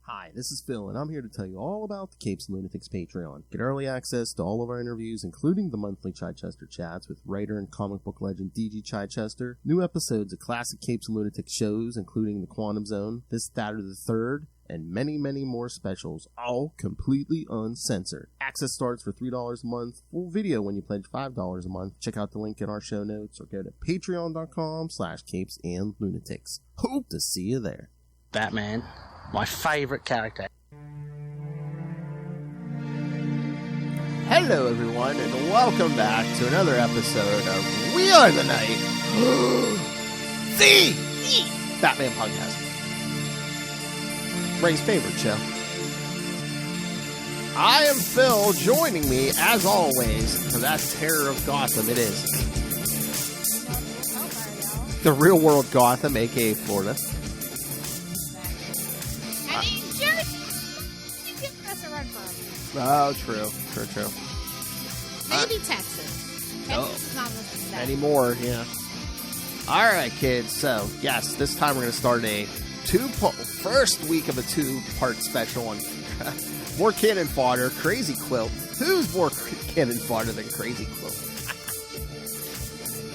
Hi, this is Phil, and I'm here to tell you all about the Capes and Lunatics Patreon. Get early access to all of our interviews, including the monthly Chichester chats with writer and comic book legend D.G. Chichester, new episodes of classic Capes and Lunatics shows, including The Quantum Zone, This, That, or the Third, and many, many more specials, all completely uncensored. Access starts for $3 a month, full video when you pledge $5 a month. Check out the link in our show notes, or go to patreon.com/CapesandLunatics. Hope to see you there. Batman. My favourite character. Hello, everyone, and welcome back to another episode of We Are the Night, the Batman podcast. Ray's favorite show. I am Phil. Joining me, as always, for that terror of Gotham, it is the real world Gotham, aka Florida. Oh, true. Maybe Texas. Texas is not listening to that anymore, yeah. Alright, kids, so, yes, this time we're going to start a first week of a two-part special on more cannon fodder, Crazy Quilt. Who's more cannon fodder than Crazy Quilt?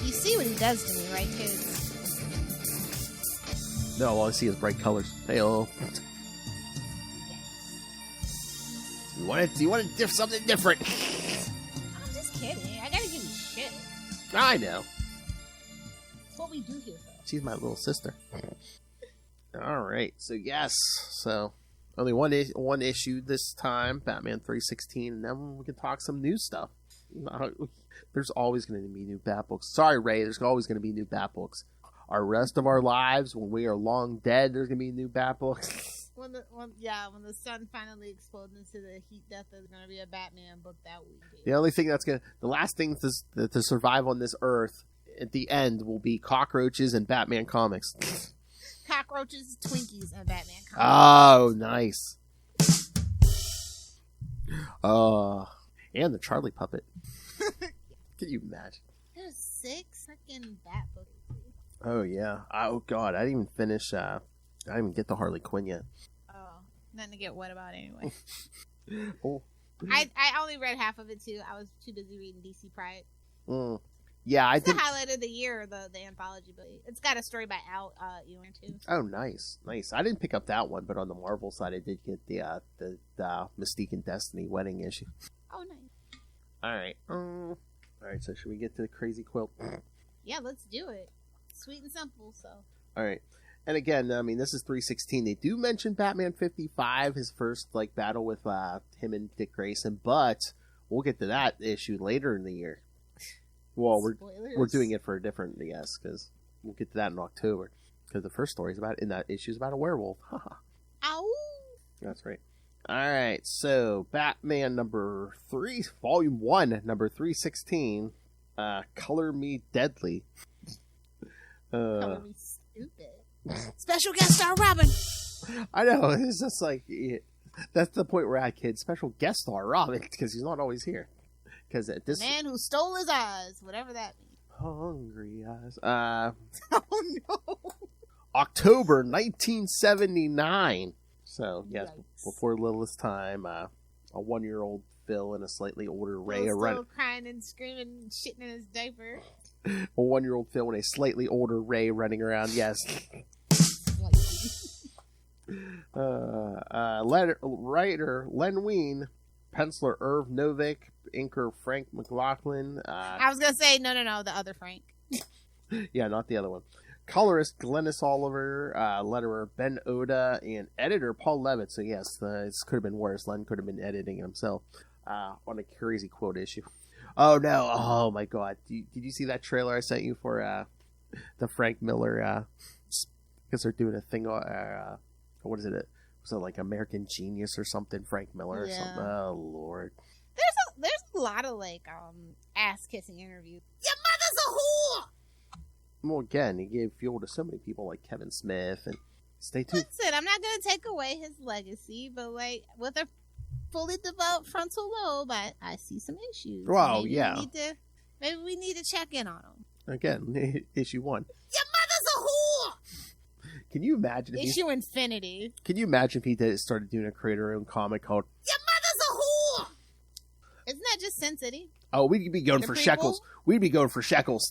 You see what he does to me, right, kids? No, all I see is bright colors. Hey-oh. You want to something different. I'm just kidding. I gotta give you shit. I know. That's what we do here, though. She's my little sister. Alright, so yes. So, only one issue this time, Batman 316, and then we can talk some new stuff. There's always going to be new Bat books. Sorry, Ray, there's always going to be new Bat books. Our rest of our lives, when we are long dead, there's going to be new Bat books. When the sun finally explodes into the heat death, there's going to be a Batman book that week. The only thing the last thing to survive on this earth at the end will be cockroaches and Batman comics. Cockroaches, Twinkies, and Batman comics. Oh, nice. And the Charlie puppet. Can you imagine? There's 6 freaking Bat books. Oh, yeah. Oh, God. I didn't even finish... I didn't even get the Harley Quinn yet. Oh, nothing to get wet about anyway. Oh. I only read half of it, too. I was too busy reading DC Pride. Yeah, it's the highlight of the year, the anthology, but it's got a story by Al Ewing, too. Oh, nice. I didn't pick up that one, but on the Marvel side, I did get the Mystique and Destiny wedding issue. Oh, nice. All right. All right, so should we get to the Crazy Quilt? Yeah, let's do it. Sweet and simple, so. All right. And again, I mean, this is 316. They do mention Batman 55, his first battle with him and Dick Grayson, but we'll get to that issue later in the year. Well, we're doing it for a different, yes, because we'll get to that in October. Because the first story in that issue is about a werewolf. Ow! That's right. All right, so Batman number 3, Volume 1, number 316. Color Me Deadly. Color Me Stupid. Special guest star Robin. I know, it's just that's the point we're at, kids. Special guest star Robin, because he's not always here. Because this man who stole his eyes, whatever that means. Hungry eyes. Oh no. October 1979. So yes, Yikes. Before Lilith's time, a 1-year-old Phil and a slightly older Ray are still crying and screaming and shitting in his diaper. A 1-year-old Phil and a slightly older Ray running around. Yes. Writer Len Wein, penciler Irv Novick, inker Frank McLaughlin. I was gonna say no, the other Frank. Yeah, not the other one. Colorist Glennis Oliver, letterer Ben Oda, and editor Paul Levitt. So yes, this could have been worse. Len could have been editing himself on a Crazy Quote issue. Oh no! Oh my God! Did you see that trailer I sent you for the Frank Miller? Because they're doing a thing. What is it? Was it like American Genius or something? Frank Miller or something? Oh Lord! There's a lot of ass kissing interviews. Your mother's a whore. Well, again, he gave fuel to so many people like Kevin Smith, and stay tuned. Listen, I'm not gonna take away his legacy, but with a fully developed frontal lobe, I see some issues. Well, maybe yeah. Maybe we need to check in on him. Again, issue 1. Your mother's a whore! Can you imagine? Issue Infinity. Can you imagine if he started doing a creator-owned comic called Your mother's a whore? Isn't that just Sin City? Oh, we'd be going for shekels. We'd be going for shekels.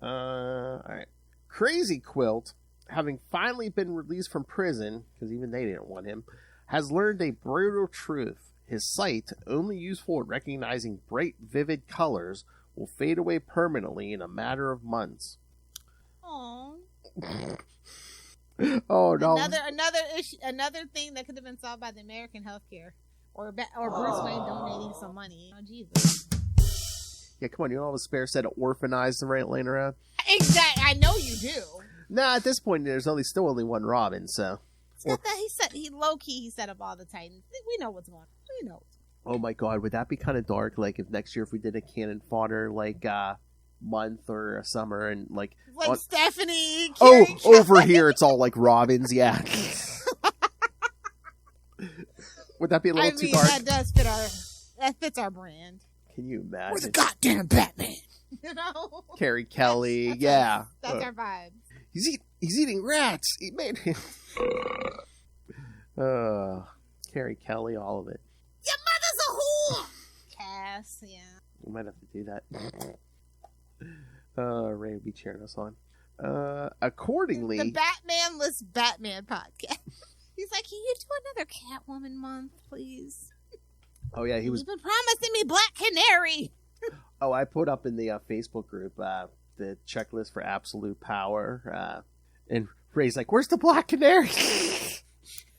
All right. Crazy Quilt, having finally been released from prison, because even they didn't want him, has learned a brutal truth. His sight, only useful at recognizing bright, vivid colors, will fade away permanently in a matter of months. Aww. Oh no! Another thing that could have been solved by the American healthcare, or Bruce Wayne donating some money. Oh Jesus! Yeah, come on, you don't have a spare set of orphanized laying around. Exactly, I know you do. Nah, at this point, there's still only one Robin, so. It's not that he low key he set up all the Titans. We know what's going on. We know. Oh my God, would that be kind of dark? Like if next year, if we did a cannon fodder month or a summer, and like Stephanie. Over here it's all like Robins, yeah. Would that be a little too dark? That fits our brand. Can you imagine? We're the goddamn Batman. You know, Carrie Kelly, that's our vibe. He's eating rats. He made him. Carrie Kelly, all of it. Your mother's a whore. Cass, yeah. We might have to do that. Ray will be cheering us on. Accordingly, the Batmanless Batman podcast. He's like, can you do another Catwoman month, please? Oh yeah, He's been promising me Black Canary. Oh, I put up in the Facebook group the checklist for absolute power, and Ray's like, "Where's the Black Canary?"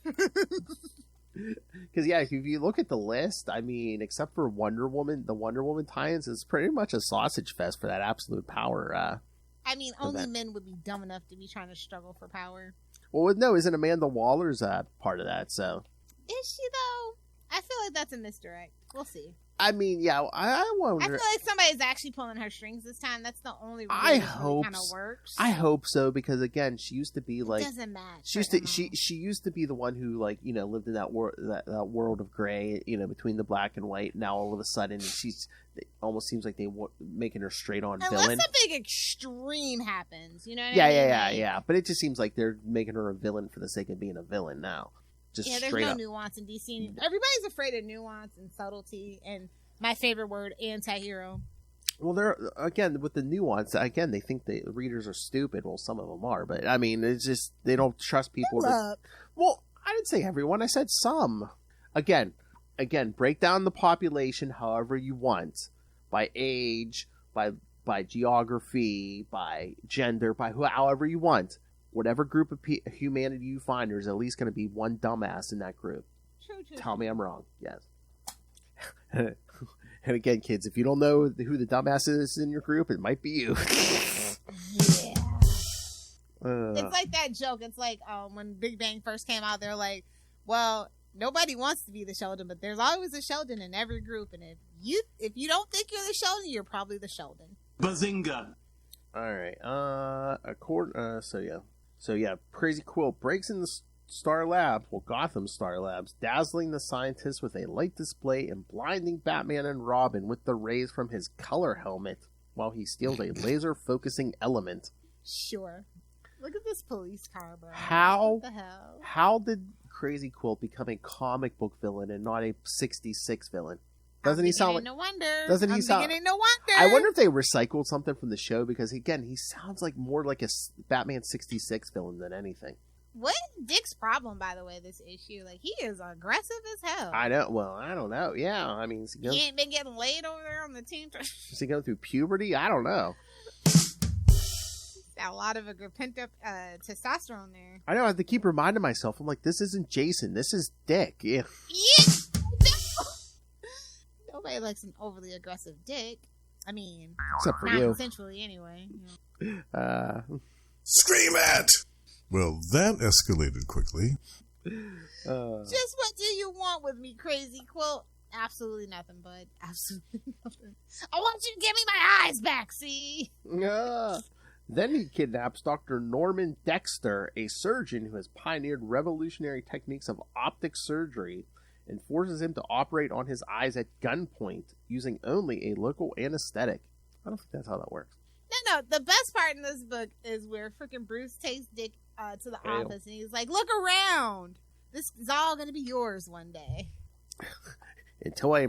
Because yeah, if you look at the list, I mean, except for Wonder Woman, the Wonder Woman tie-ins is pretty much a sausage fest for that absolute power. I mean, only men would be dumb enough to be trying to struggle for power. Well, no, isn't Amanda Waller's part of that? So is she though? I feel like that's a misdirect. We'll see. I mean, yeah, I wonder. I feel like somebody's actually pulling her strings this time. That's the only reason I it hope kind of works. I hope so, because again, she used to be like, it doesn't match. She used to be the one who, like, you know, lived in that world of gray, you know, between the black and white. Now all of a sudden it almost seems like they making her straight on villain. Unless something extreme happens, you know what I mean? Yeah. But it just seems like they're making her a villain for the sake of being a villain now. Just there's no nuance in DC. Everybody's afraid of nuance and subtlety, and my favorite word, anti-hero. Well, they're, again, with the nuance, again, they think the readers are stupid. Well, some of them are, but I mean, it's just, they don't trust people. Well, I didn't say everyone. I said some. Again, break down the population however you want. By age, by geography, by gender, by however you want. Whatever group of humanity you find, there's at least going to be one dumbass in that group. True. Tell me I'm wrong. Yes. And again, kids, if you don't know who the dumbass is in your group, it might be you. Yeah. It's like that joke. It's like when Big Bang first came out, they're like, well, nobody wants to be the Sheldon, but there's always a Sheldon in every group. And if you don't think you're the Sheldon, you're probably the Sheldon. Bazinga. All right. So yeah, Crazy Quilt breaks in the Star Lab, Gotham Star Labs, dazzling the scientists with a light display and blinding Batman and Robin with the rays from his color helmet while he steals a laser focusing element. Sure. Look at this police car, bro. What the hell? How did Crazy Quilt become a comic book villain and not a 66 villain? Doesn't he sound like? No wonder. Doesn't he sound? No wonder. I wonder if they recycled something from the show, because again, he sounds like more like a Batman 66 villain than anything. What Dick's problem, by the way, this issue? Like, he is aggressive as hell. I know. Well, I don't know. Yeah, I mean, he ain't been getting laid over there on the team. Is he going through puberty? I don't know. Got a lot of pent up testosterone there. I know. I have to keep reminding myself. I'm like, this isn't Jason. This is Dick. Yeah. Nobody likes an overly aggressive Dick. I mean, except for not you. Consensually, anyway. Scream at! Well, that escalated quickly. Just what do you want with me, Crazy Quilt? Absolutely nothing, bud. Absolutely nothing. I want you to give me my eyes back, see? Then he kidnaps Dr. Norman Dexter, a surgeon who has pioneered revolutionary techniques of optic surgery, and forces him to operate on his eyes at gunpoint, using only a local anesthetic. I don't think that's how that works. No. The best part in this book is where freaking Bruce takes Dick to the office, and he's like, "Look around. This is all going to be yours one day." Until I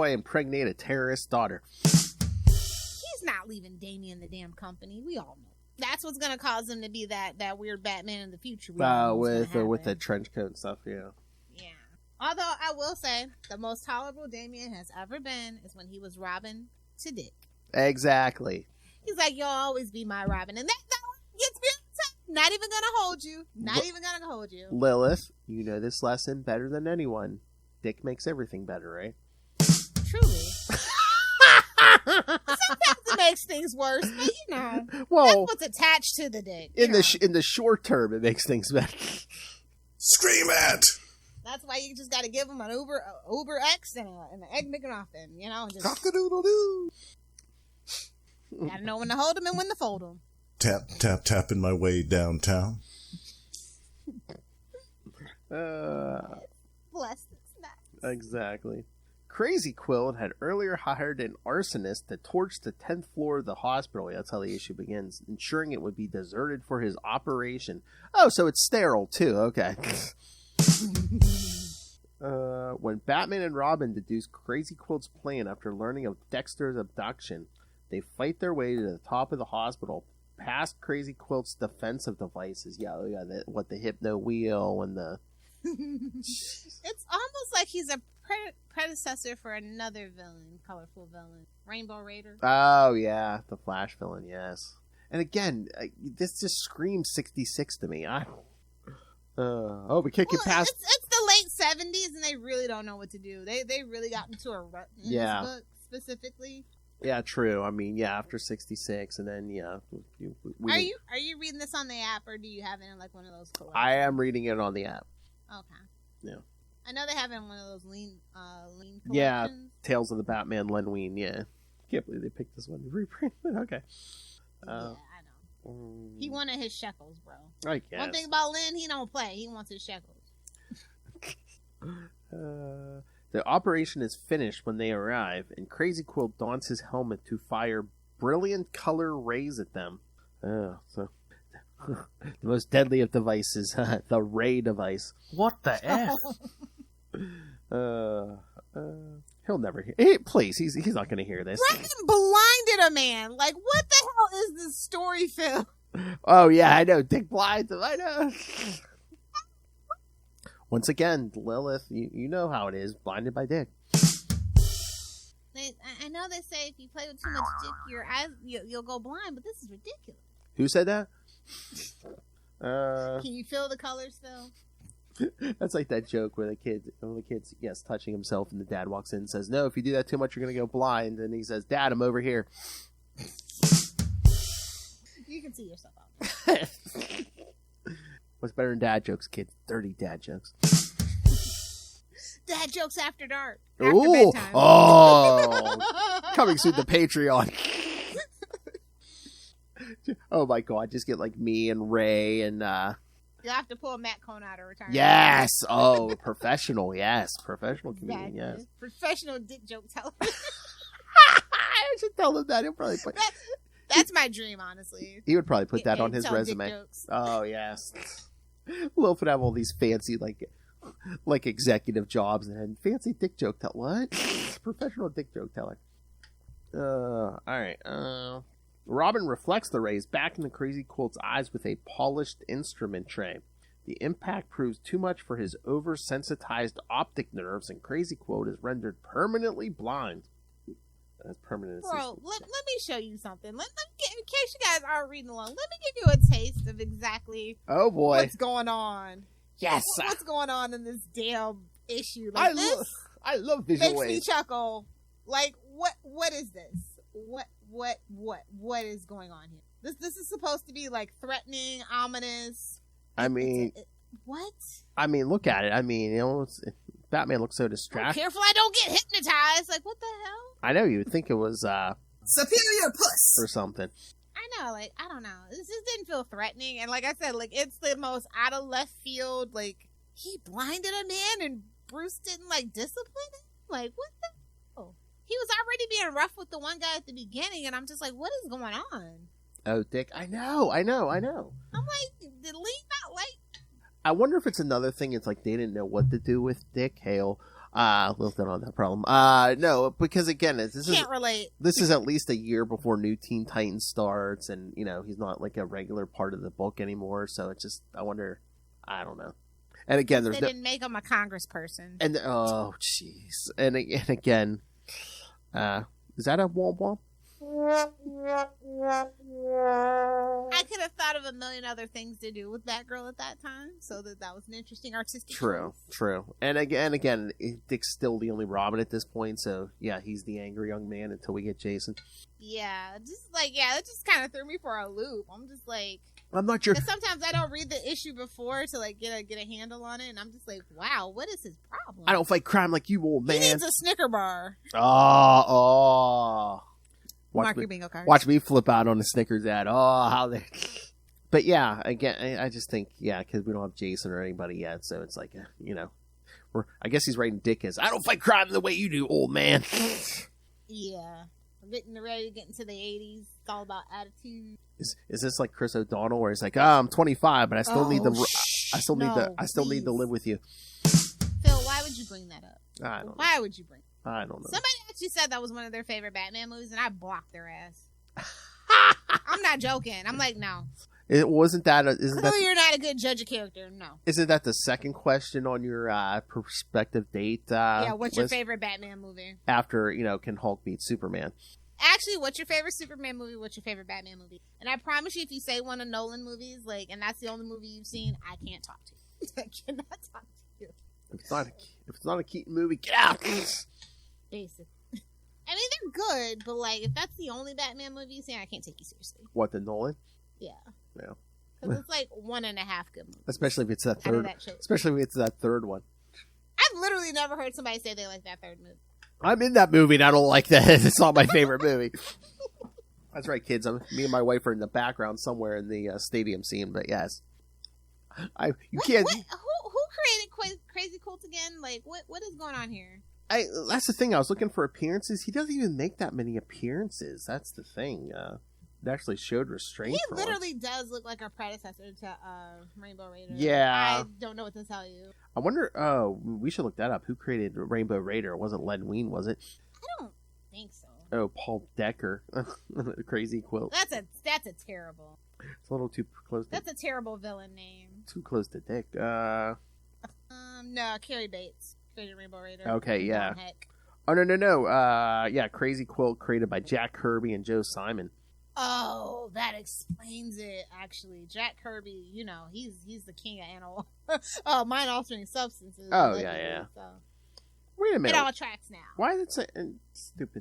impregnate a terrorist's daughter. He's not leaving Damien the damn company. We all know. That's what's going to cause him to be that weird Batman in the future. With the trench coat and stuff, yeah. Yeah. Although I will say, the most tolerable Damien has ever been is when he was Robin to Dick. Exactly. He's like, "You'll always be my Robin," and that gets me upset. Not even gonna hold you. Not even gonna hold you. Lilith, you know this lesson better than anyone. Dick makes everything better, right? Truly. Sometimes it makes things worse, but you know, well, that's what's attached to the dick. In the short term, it makes things better. Scream at. That's why you just got to give them an Uber X and an Egg McMuffin, you know. Just cock-a-doodle-doo. Gotta know when to hold them and when to fold them. Tap, tap, tapping my way downtown. Bless this night. Exactly. Crazy Quilt had earlier hired an arsonist to torch the 10th floor of the hospital. That's how the issue begins, ensuring it would be deserted for his operation. Oh, so it's sterile, too. Okay. When Batman and Robin deduce Crazy Quilt's plan after learning of Dexter's abduction, they fight their way to the top of the hospital, past Crazy Quilt's defensive devices. Yeah, the hypno wheel and the... It's almost like he's a predecessor for another villain, colorful villain, Rainbow Raider. Oh yeah, the Flash villain, yes. And again, this just screams 66 to me. We can't get past. It's the late 70s, and they really don't know what to do. They really got into a rut in this book specifically. Yeah, true. I mean, yeah, after 66, and then Are you reading this on the app, or do you have it in like one of those collections? I am reading it on the app. Okay. Yeah. I know they have it in one of those lean collections. Yeah, Tales of the Batman Len Wein, yeah. Can't believe they picked this one to reprint, but okay. Yeah, I know. He wanted his shekels, bro. I guess. One thing about Len, he don't play. He wants his shekels. The operation is finished when they arrive, and Crazy Quilt dons his helmet to fire brilliant color rays at them. So the most deadly of devices, the ray device. What the F? He'll never hear. Hey, please, he's not going to hear this. Robin blinded a man. Like, what the hell is this story, Phil? Oh yeah, I know. Dick blinds him. I know. Once again, Lilith, you know how it is. Blinded by Dick. I know they say if you play with too much Dick, your eyes you'll go blind, but this is ridiculous. Who said that? Can you feel the colors, Phil? That's like that joke where the kid's touching himself, and the dad walks in and says, "No, if you do that too much, you're gonna go blind." And he says, "Dad, I'm over here." You can see yourself out. What's better than dad jokes, kids? Dirty dad jokes. Dad jokes after dark. Ooh! Bedtime. Oh! Coming soon to Patreon. Oh my god, just get like me and Ray and You'll have to pull a Matt Cohn out of retirement. Yes! Oh, professional, yes. Professional comedian, exactly. Yes. Professional dick joke teller. I should tell him that. He'll probably put That's my dream, honestly. He would probably put that on his tell resume. Dick jokes. Oh yes. Lilith would have all these fancy like executive jobs and fancy dick joke tell what? Professional dick joke teller. Alright. Robin reflects the rays back into Crazy Quilt's eyes with a polished instrument tray. The impact proves too much for his oversensitized optic nerves, and Crazy Quilt is rendered permanently blind. That's permanent. Bro, let me show you something. In case you guys aren't reading along, let me give you a taste of exactly what's going on. Yes. What's going on in this damn issue? I love visual makes waves. me chuckle. Like, what is this? What is going on here? This is supposed to be like threatening, ominous. I mean, what? I mean, look at it. I mean, Batman looks so distracted. Careful, I don't get hypnotized. Like, what the hell? I know you would think it was superior puss or something. I know, like, I don't know. This just didn't feel threatening, and like I said, like it's the most out of left field. Like he blinded a man, and Bruce didn't like discipline him. Like what the hell? He was already being rough with the one guy at the beginning, and I'm just like, what is going on? Oh, Dick, I know. I'm like, did Lee not like? I wonder if it's another thing. It's like they didn't know what to do with Dick Hale. Lilith don't have that problem. No, because again, Can't relate. This is at least a year before New Teen Titans starts, and he's not like a regular part of the book anymore. So it's just, I wonder. I don't know. And again, they didn't make him a congressperson. And oh, jeez. And again, is that a womp womp? I could have thought of a million other things to do with Batgirl at that time, so that was an interesting artistic choice. True. And again, Dick's still the only Robin at this point, so yeah, he's the angry young man until we get Jason. Yeah, that just kind of threw me for a loop. I'm just like, I'm not sure. Sometimes I don't read the issue before to like get a handle on it, and I'm just like, wow, what is his problem? I don't fight crime like you, old man. He needs a Snicker bar. Oh. Mark your bingo card. Watch me flip out on the Snickers ad. Oh, how they. But yeah, again, I just think because we don't have Jason or anybody yet, so it's like I guess he's writing Dick as I don't fight crime the way you do, old man. Yeah, we're getting ready to get into the 80s. It's all about attitude. Is this like Chris O'Donnell, where he's like, I'm 25, but I still need need to live with you. Phil, why would you bring that up? I don't know. Why would you bring? I don't know. Somebody actually said that was one of their favorite Batman movies, and I blocked their ass. I'm not joking. I'm like, no. It wasn't that. Clearly, you're not a good judge of character. No. Isn't that the second question on your prospective date? Yeah. What's your list? favorite Batman movie? After can Hulk beat Superman? Actually, what's your favorite Superman movie? What's your favorite Batman movie? And I promise you, if you say one of Nolan movies, and that's the only movie you've seen, I can't talk to you. I cannot talk to you. If it's not a Keaton movie, get out. Basically. I mean, they're good, but if that's the only Batman movie you've seen, I can't take you seriously. What, the Nolan? Yeah. Yeah. Because it's 1.5 good movies. Especially if it's that third. Especially if it's that third one. I've literally never heard somebody say they like that third movie. I'm in that movie and I don't like that. It's not my favorite movie. That's right, kids. Me and my wife are in the background somewhere in the stadium scene, but yes. You can't. Who created Crazy Quilt again? What is going on here? That's the thing. I was looking for appearances. He doesn't even make that many appearances. That's the thing. It actually showed restraint. He literally does look like our predecessor to Rainbow Raider. Yeah. I don't know what to tell you. I wonder. Oh, we should look that up. Who created Rainbow Raider? It wasn't Len Wein, was it? I don't think so. Oh, Paul Decker. Crazy Quilt. That's a terrible. It's a little too close. That's a terrible villain name. Too close to Dick. No, Carrie Bates created Rainbow Raider. Okay, yeah. Oh no. Yeah, Crazy Quilt created by Jack Kirby and Joe Simon. Oh, that explains it. Actually, Jack Kirby, he's the king of animal. Mind-altering substances. Oh yeah. So. Wait a minute. It all tracks now. Why is it saying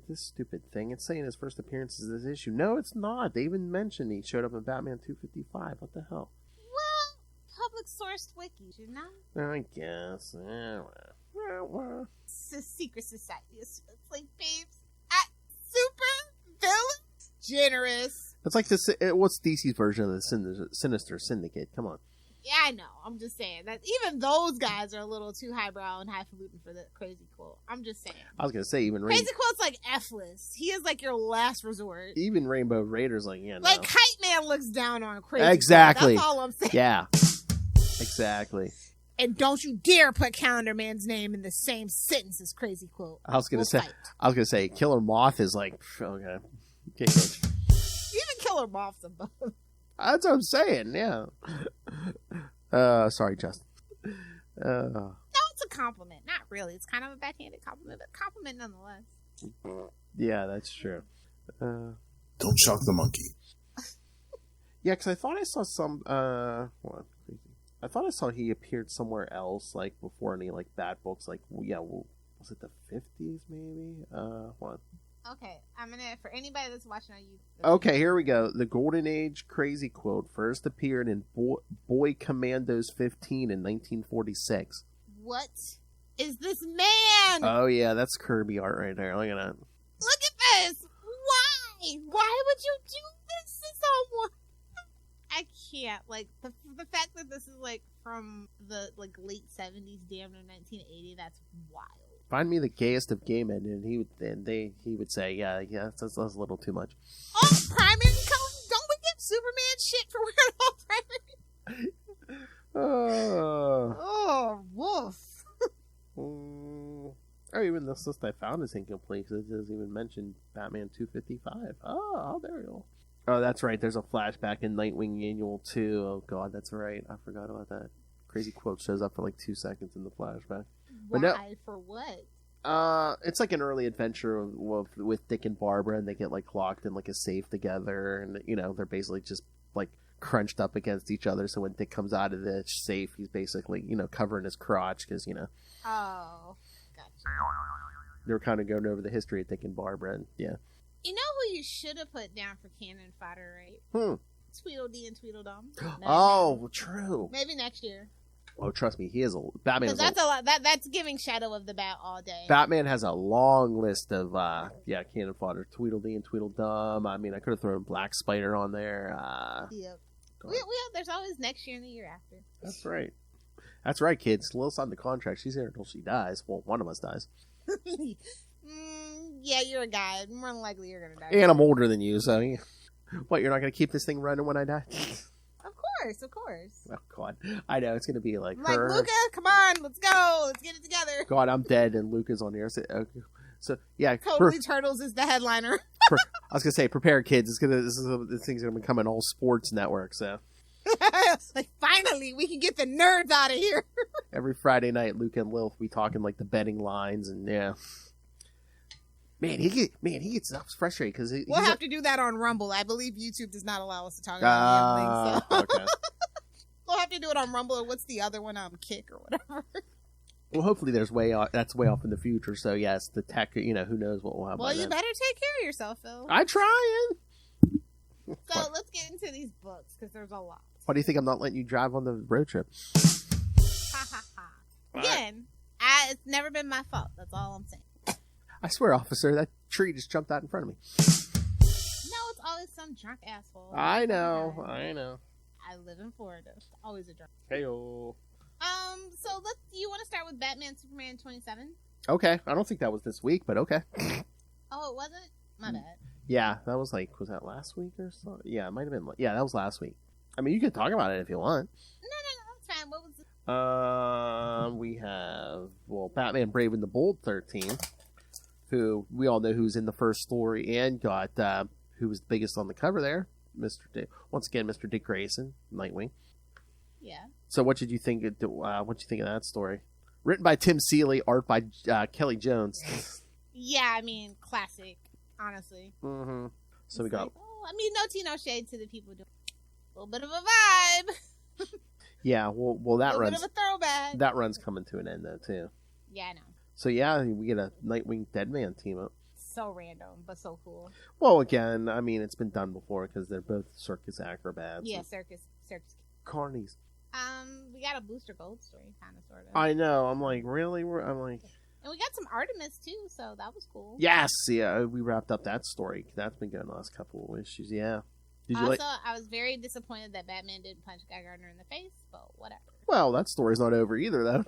this stupid thing? It's saying his first appearance is this issue. No, it's not. They even mentioned he showed up in Batman 255. What the hell? Well, public sourced wiki, you know? I guess. It's a secret society. It's like, babes, super villains. Generous. It's like this. What's DC's version of the Sinister Syndicate? Come on. Yeah, I know. I'm just saying that even those guys are a little too highbrow and highfalutin for the Crazy Quilt. I'm just saying. I was gonna say even Crazy Quilt's like F-list. He is like your last resort. Even Rainbow Raiders, Kite Man looks down on Crazy exactly. Quilt. That's all I'm saying. Yeah, exactly. And don't you dare put Calendar Man's name in the same sentence as Crazy Quilt. I was gonna say Killer Moth is like okay. Even Killer Moth's above. That's what I'm saying, yeah. Sorry, Justin. No, it's a compliment. Not really. It's kind of a backhanded compliment, but compliment nonetheless. Yeah, that's true. Don't shock the monkey. Yeah, because I thought I saw some. I thought I saw he appeared somewhere else, before any bad books. Was it the 50s maybe? What? Okay, I'm gonna, for anybody that's watching on YouTube. Okay, here we go. The Golden Age Crazy Quilt first appeared in Boy Commandos 15 in 1946. What is this man? Oh yeah, that's Kirby art right there. Look at that. Look at this. Why? Why would you do this to someone? I can't. The fact that this is from the late 70s, damn near 1980. That's wild. Find me the gayest of gay men, and he would say, yeah, that's a little too much. All primary colors? Don't we get Superman shit for wearing all primary Oh, woof. Oh, even this list I found is incomplete because it doesn't even mention Batman 255. Oh, there we go. Oh, that's right. There's a flashback in Nightwing Annual 2. Oh, God, that's right. I forgot about that. Crazy Quilt shows up for like 2 seconds in the flashback. Why? But no, For what? it's like an early adventure with Dick and Barbara, and they get like locked in like a safe together, and they're basically just like crunched up against each other. So when Dick comes out of the safe, he's basically covering his crotch because Oh, gotcha. they were kind of going over the history of Dick and Barbara, and yeah. You know who you should have put down for cannon fodder, right? Tweedledee and Tweedledum. Oh, true. Maybe next year. Oh, trust me, he is Batman. That's a lot. That's giving Shadow of the Bat all day. Batman has a long list of cannon fodder. Tweedledee and Tweedledum. I mean, I could have thrown Black Spider on there. Yep. There's always next year and the year after. That's right. That's right, kids. Lilith's on the contract. She's here until she dies. Well, one of us dies. Yeah, you're a guy. More than likely, you're gonna die. And I'm older than you, so what? You're not gonna keep this thing running when I die? Of course. Oh God, I know it's gonna be like her. Luca, come on, let's go, let's get it together. God, I'm dead, and Luca's on here. So yeah, Totally Turtles is the headliner. I was gonna say, prepare, kids. This thing's gonna become an all sports network. So, like, finally, we can get the nerds out of here. Every Friday night, Luca and Lilith be talking like the betting lines, and yeah. Man, he gets frustrated because we'll have to do that on Rumble. I believe YouTube does not allow us to talk about gambling, so okay. We'll have to do it on Rumble, or what's the other one? Kick or whatever. Well, hopefully that's way off in the future. So yes, the tech, who knows what we'll have. Well, you better take care of yourself, Phil. I'm trying. So let's get into these books because there's a lot. Why do you think I'm not letting you drive on the road trip? Ha ha ha. Again, it's never been my fault. That's all I'm saying. I swear, officer, that tree just jumped out in front of me. No, it's always some drunk asshole. I know. I live in Florida. It's always a drunk. Hey-o. So you want to start with Batman Superman 27? Okay. I don't think that was this week, but okay. Oh, it wasn't? My bad. Yeah, that was was that last week or so? Yeah, it might have been. Yeah, that was last week. I mean, you can talk about it if you want. No, that's fine. What was it? We have, Batman Brave and the Bold 13. Who we all know who's in the first story and got who was the biggest on the cover there, Mr. Dick Grayson, Nightwing. Yeah. So what did you think? Of that story? Written by Tim Seeley, art by Kelly Jones. Yeah, I mean, classic, honestly. Mm-hmm. So we got. no tea, no shade to the people doing a little bit of a vibe. Yeah, well, that runs. A bit of a throwback. That run's coming to an end though too. Yeah, I know. So yeah, we get a Nightwing Deadman team up. So random, but so cool. Well, again, I mean, it's been done before because they're both circus acrobats. Yeah, circus. Carnies. We got a Booster Gold story, kind of, sort of. I know. I'm like, really? I'm like. And we got some Artemis too, so that was cool. Yes, yeah, we wrapped up that story. That's been going the last couple of issues. Yeah. Did you I was very disappointed that Batman didn't punch Guy Gardner in the face, but whatever. Well, that story's not over either, though.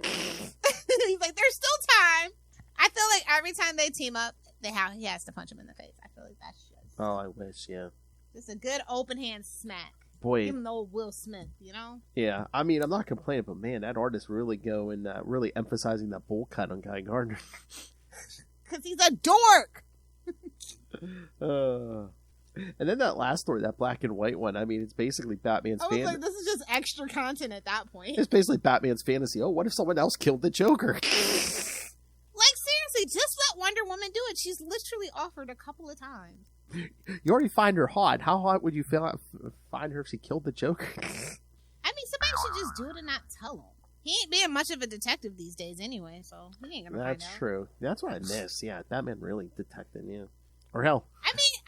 He's like, there's still time. I feel like every time they team up, he has to punch him in the face. I feel like that's just... Oh, I wish, yeah. Just a good open hand smack. Boy. Give him the old Will Smith, you know? Yeah, I mean, I'm not complaining, but man, that artist really really emphasizing that bowl cut on Guy Gardner. Because he's a dork! And then that last story, that black and white one, I mean, it's basically Batman's fantasy. I was like, this is just extra content at that point. It's basically Batman's fantasy. Oh, what if someone else killed the Joker? Like, seriously, just let Wonder Woman do it. She's literally offered a couple of times. You already find her hot. How hot would you find her if she killed the Joker? I mean, somebody should just do it and not tell him. He ain't being much of a detective these days anyway, so he ain't gonna find out. That's true. That's what I miss. Yeah, Batman really detecting, yeah. Or hell. I mean,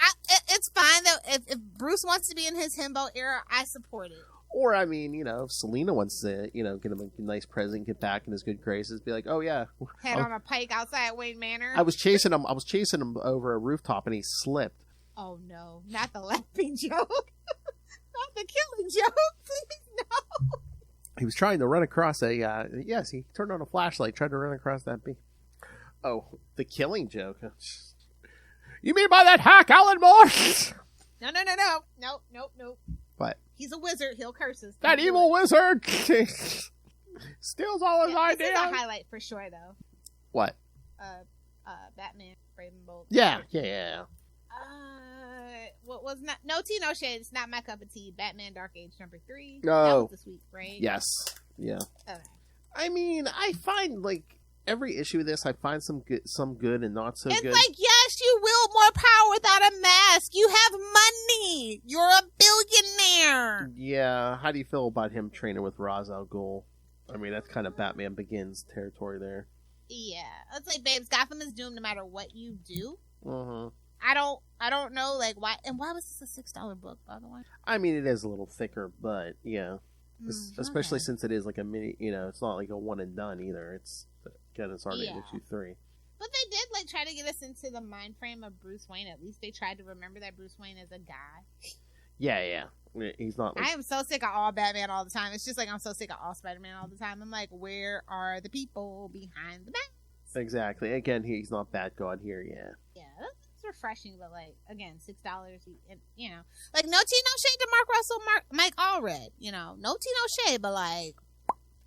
it's fine, though. If Bruce wants to be in his himbo era, I support it. Or, I mean, if Selena wants to, get him a nice present, get back in his good graces, be like, oh, yeah. Head on a pike outside Wayne Manor. I was chasing him over a rooftop, and he slipped. Oh, no. Not the laughing joke. Not the killing joke. Please, no. He was trying to run across yes, he turned on a flashlight, tried to run across that beam. Oh, the killing joke. You mean by that hack, Alan Moore? No. Nope. What? He's a wizard. He'll curse us. That evil wizard steals all his ideas. This is a highlight for sure, though. What? Batman, Brave and Bold. Yeah. What was not? No tea, no shade. It's not my cup of tea. Batman, Dark Age #3. No. That was this week, right? Yes. Yeah. Okay. I mean, I find like every issue of this, I find some good and not so it's good. It's like, yes, you wield more power without a mask. You have money. You're a billionaire. Yeah. How do you feel about him training with Ra's al Ghul? I mean, that's kind of Batman Begins territory there. Yeah. It's like, babes, Gotham is doomed no matter what you do. Uh-huh. I don't know, like, why. And why was this a $6 book, by the way? I mean, it is a little thicker, but yeah. Especially okay. since it is like a mini, it's not like a one and done either. It's already issue 3. But they did like try to get us into the mind frame of Bruce Wayne. At least they tried to remember that Bruce Wayne is a guy. Yeah. He's not. Like... I am so sick of all Batman all the time. It's just like I'm so sick of all Spider-Man all the time. I'm like, where are the people behind the mask? Exactly. Again, he's not Bat-God here. Yeah. Yeah, that's refreshing, but like again, $6. Like no tea, no shade to Mark Russell, Mike Allred. No tea, no shade, but like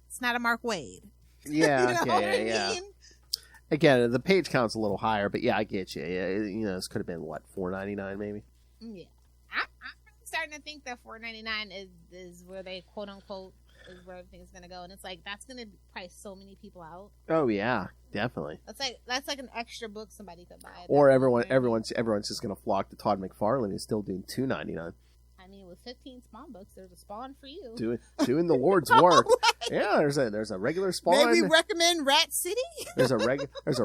it's not a Mark Wade. Yeah. You know what I mean? Again, the page count's a little higher, but yeah, I get you. Yeah, this could have been what, $4.99 maybe. Yeah, I'm starting to think that $4.99 is where they quote unquote is where everything's gonna go, and it's like that's gonna price so many people out. Oh yeah, definitely. That's like an extra book somebody could buy. Or everyone's just gonna flock to Todd McFarlane, who's still doing $2.99. I mean, with 15 Spawn books, there's a Spawn for you. Doing the Lord's work. Yeah, there's a regular Spawn. Maybe recommend Rat City. There's a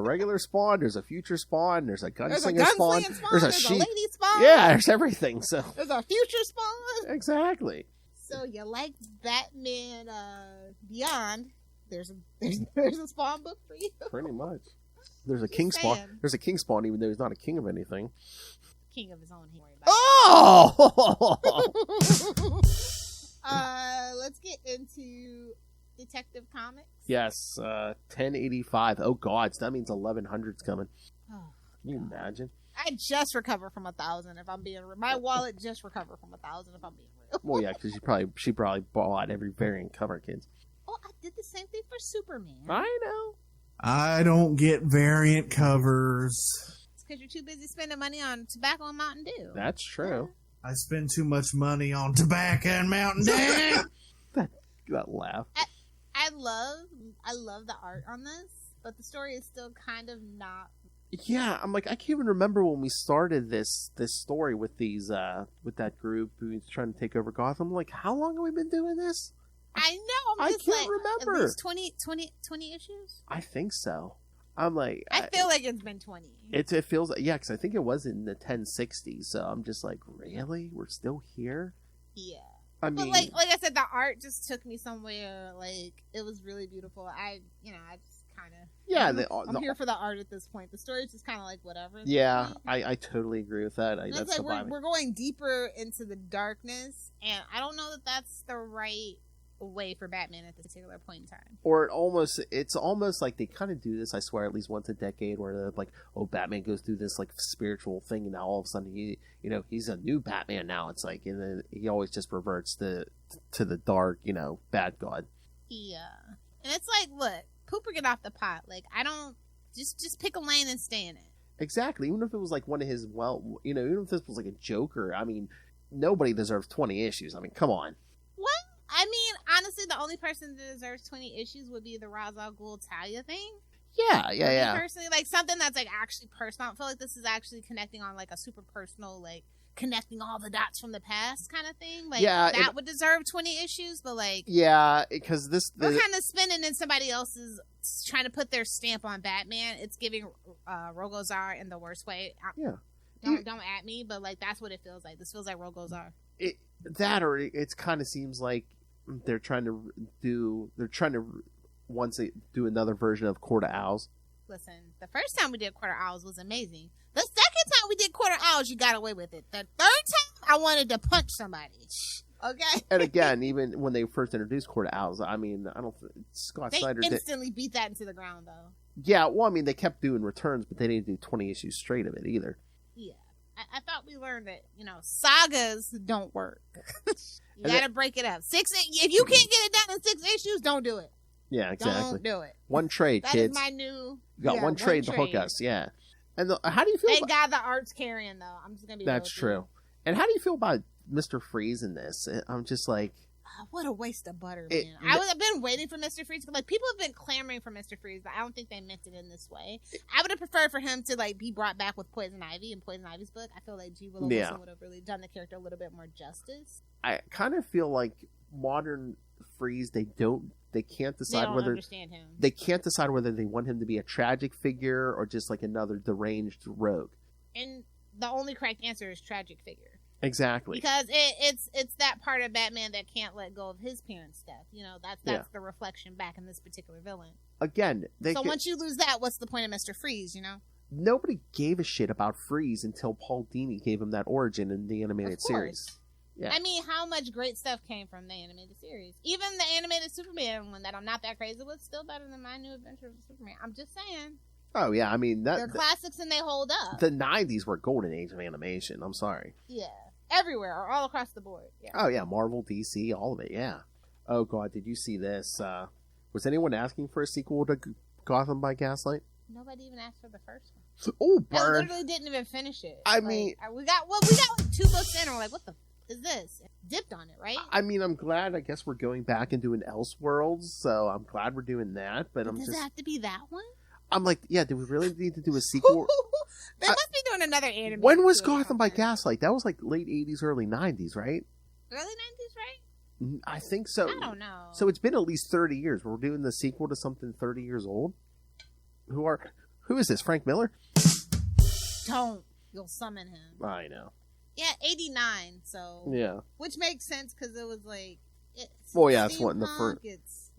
regular Spawn. There's a future Spawn. There's a gunslinger Spawn. There's a lady Spawn. Yeah, there's everything. So there's a future Spawn. Exactly. So you like Batman Beyond? There's a Spawn book for you. Pretty much. There's a King Spawn. There's a King Spawn, even though he's not a king of anything. King of his own. He worry about. Oh! Let's get into Detective Comics. Yes, 1085. Oh God, so that means 1100's coming. Oh, can you imagine? I just recovered from 1,000. If I'm being real, my wallet just recovered from 1,000. If I'm being real. Well, yeah, because she probably bought every variant cover, kids. Oh, I did the same thing for Superman. I know. I don't get variant covers. It's because you're too busy spending money on tobacco and Mountain Dew. That's true. I spend too much money on tobacco and Mountain Dew. that laugh. I love the art on this, but the story is still kind of not. Yeah, I'm like, I can't even remember when we started this story with these with that group who's trying to take over Gotham. I'm like, how long have we been doing this? I know. I can't remember. At least 20 issues? I think so. I'm like, I feel like it's been 20. It feels like, yeah, because I think it was in the 1060s. So I'm just like, really? We're still here? Yeah. I mean, but like I said, the art just took me somewhere. Like it was really beautiful. I just kind of. Yeah, I'm here for the art at this point. The story is just kind of like whatever. Yeah, I totally agree with that. That's like we're going deeper into the darkness, and I don't know that that's the right way for Batman at this particular point in time. Or it's almost like they kind of do this, I swear, at least once a decade, where they're like, oh, Batman goes through this like spiritual thing, and now all of a sudden he's a new Batman now. It's like, and then he always just reverts to the dark, bad god. Yeah, and it's like, look, poop or get off the pot. Like, I don't just pick a lane and stay in it. Exactly. Even if it was like one of his, even if this was like a Joker, I mean, nobody deserves 20 issues. I mean, come on. What? I mean, honestly, the only person that deserves 20 issues would be the Ra's al Ghul Talia thing. Yeah. Personally, like something that's like actually personal. I feel like this is actually connecting on like a super personal, like connecting all the dots from the past kind of thing. Like that would deserve 20 issues, but like because we're kind of spinning in somebody else's trying to put their stamp on Batman. It's giving Rogozar in the worst way. Don't at me, but like that's what it feels like. This feels like Rogozar. It kind of seems like they're trying to once they do another version of Court of Owls. Listen, the first time we did Court of Owls was amazing. The second time we did Court of Owls, you got away with it. The third time, I wanted to punch somebody. Okay. And again, even when they first introduced Court of Owls, I mean, Scott Snyder instantly beat that into the ground, though. Yeah, well, I mean, they kept doing returns, but they didn't do 20 issues straight of it either. Yeah. I thought we learned that, sagas don't work. You gotta break it up. If you can't get it done in 6 issues, don't do it. Yeah, exactly. Don't do it. One trade, that kids. That is my new... You got one trade to hook us, yeah. And how do you feel Thank God the art's carrying, though. I'm just gonna be That's true. And how do you feel about Mr. Freeze in this? I'm just like... what a waste of butter, man. I've been waiting for Mr. Freeze. People have been clamoring for Mr. Freeze, but I don't think they meant it in this way. I would have preferred for him to be brought back with Poison Ivy in Poison Ivy's book. I feel like G. Willow Wilson would have really done the character a little bit more justice. I kind of feel like modern Freeze, they can't decide whether understand him. They can't decide whether they want him to be a tragic figure or just like another deranged rogue. And the only correct answer is tragic figure. Exactly. Because it's that part of Batman that can't let go of his parents' death. That's the reflection back in this particular villain. Again, once you lose that, what's the point of Mr. Freeze, Nobody gave a shit about Freeze until Paul Dini gave him that origin in the animated series. Yeah. I mean, how much great stuff came from the animated series? Even the animated Superman one that I'm not that crazy with, still better than My New Adventures of Superman. I'm just saying. Oh, yeah, I mean... They're classics and they hold up. The 90s were golden age of animation, I'm sorry. Yeah. Everywhere, or all across the board. Yeah. Oh, yeah, Marvel, DC, all of it, yeah. Oh, God, did you see this? Was anyone asking for a sequel to Gotham by Gaslight? Nobody even asked for the first one. Oh, burn. I literally didn't even finish it. I mean... We got 2 books in, and we're like, what the is this? Dipped on it, right? I mean, I'm glad. I guess we're going back and doing Elseworlds, so I'm glad we're doing that. But does it have to be that one? I'm like, yeah. Do we really need to do a sequel? They must be doing another anime. When was Gotham by Gaslight? That was like late '80s, early '90s, right? Early '90s, right? I think so. I don't know. So it's been at least 30 years. We're doing the sequel to something 30 years old. Who is this? Frank Miller? Don't. You'll summon him. I know. Yeah, 89, so... Yeah. Which makes sense, because it was like... It's what in the first...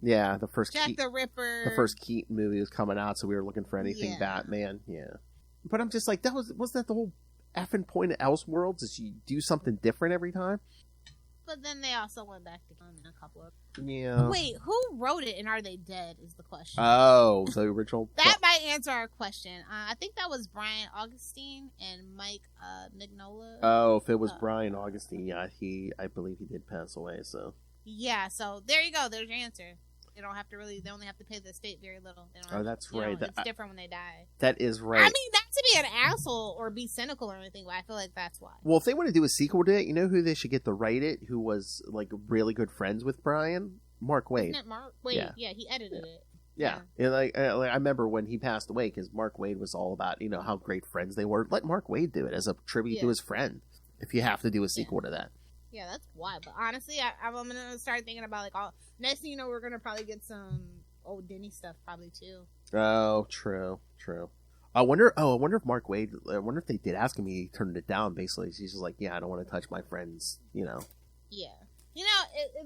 Yeah, the first... Jack the Ripper. The first Keaton movie was coming out, so we were looking for anything Batman. Yeah. But I'm just like, wasn't that the whole effing point of Elseworlds? Is you do something different every time? But then they also went back to a couple of... Yeah. Wait, who wrote it and are they dead is the question. Oh, the original... That might answer our question. I think that was Brian Augustine and Mike Mignola. Oh, if it was Brian Augustine, yeah, I believe he did pass away, so... Yeah, so there you go. There's your answer. They only have to pay the estate very little. That's right. It's different when they die. That is right. I mean, not to be an asshole or be cynical or anything, but I feel like that's why. Well, if they want to do a sequel to it, you know who they should get to write it, who was, like, really good friends with Brian? Mark Waid. Isn't it Mark Waid? Yeah, he edited it. Yeah. And I remember when he passed away, because Mark Waid was all about, how great friends they were. Let Mark Waid do it as a tribute to his friend, if you have to do a sequel to that. Yeah, that's why. But honestly, I'm going to start thinking about, next thing you know, we're going to probably get some old Denny stuff probably, too. Oh, true. I wonder if Mark Waid, if they did ask him, he turned it down, basically. He's just like, yeah, I don't want to touch my friends, Yeah.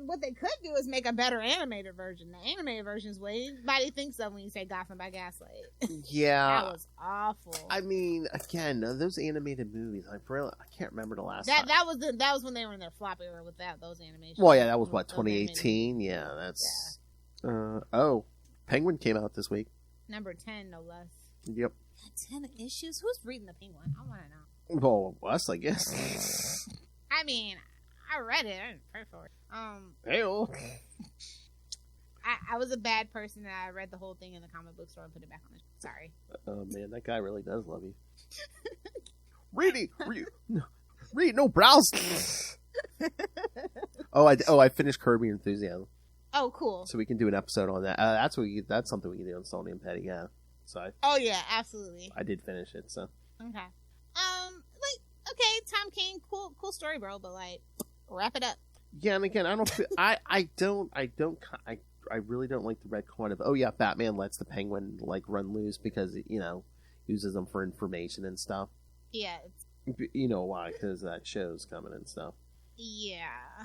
What they could do is make a better animated version. The animated version is what anybody thinks of when you say Gotham by Gaslight. Yeah. That was awful. I mean, again, those animated movies, I can't remember the last time. That was when they were in their floppy era with those animations. Well, yeah, that was 2018? Yeah, that's... Yeah. Penguin came out this week. Number 10, no less. Yep. 10 issues? Who's reading the Penguin? I want to know. Well, us, I guess. I mean... I read it. I didn't pray for it. Hey-oh. I was a bad person and I read the whole thing in the comic book store and put it back on it. Sorry. Oh, man, that guy really does love you. Read, no browse. I finished Kirby Enthusiasm. Oh, cool. So we can do an episode on that. That's something we can do on Sony and Petty, yeah. So yeah, absolutely. I did finish it, so. Okay. Okay, Tom King, cool story, bro, but wrap it up. Yeah, and again, I don't feel, I really don't like the retcon of, Batman lets the Penguin, run loose because, uses them for information and stuff. Yeah. You know why, because that show's coming and stuff. Yeah.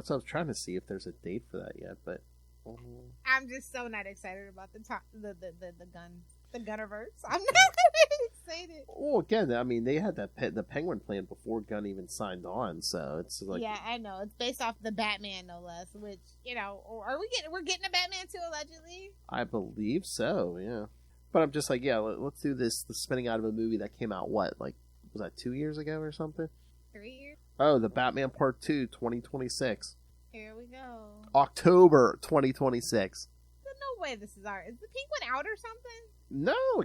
So I was trying to see if there's a date for that yet, but... I'm just so not excited about the Gunnerverse. I'm not excited. Well, again, I mean, they had the Penguin plan before Gunn even signed on, so it's like... Yeah, I know. It's based off the Batman, no less, which, we're getting a Batman too, allegedly? I believe so, yeah. But I'm just like, let's do this, the spinning out of a movie that came out, was that 2 years ago or something? 3 years. Oh, the Batman Part 2, 2026. Here we go. October 2026. There's no way this is art. Is the Penguin out or something? No.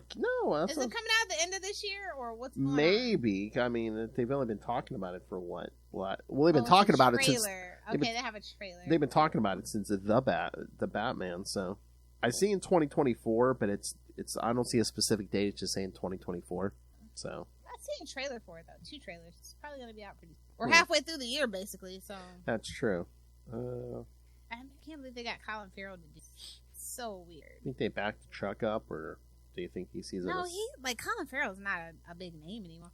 Is it coming out at the end of this year, or what's going on? Maybe. I mean, they've only been talking about it for what? Well, they've been talking about it since. Okay, they have a trailer. They've been talking about it since the Batman. So I see in 2024, but it's. I don't see a specific date. It's just saying 2024. So I've seen a trailer for it though. 2 trailers. It's probably going to be out pretty. We're halfway through the year, basically. So that's true. I can't believe they got Colin Farrell to do. So weird. Think they backed the truck up, or do you think he sees it? No, Colin Farrell's not a big name anymore.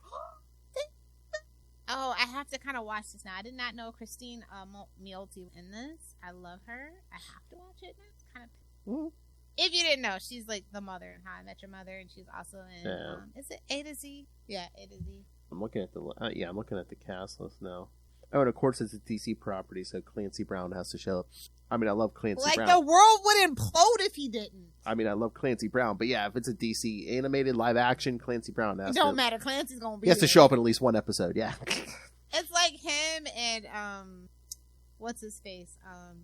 Oh, I have to kind of watch this now. I did not know Christine Milioti in this. I love her. I have to watch it now. It's kind of. If you didn't know, she's like the mother in How I Met Your Mother, and she's also in. Is it A to Z? Yeah, A to Z. I'm looking at the cast list now. Oh, and of course it's a DC property, so Clancy Brown has to show up. I mean, I love Clancy Brown. Like, the world would implode if he didn't. I mean, I love Clancy Brown, but yeah, if it's a DC animated live action, Clancy Brown has to... It don't matter. Clancy's going to be He has to show up in at least one episode, yeah. It's like him and, what's his face?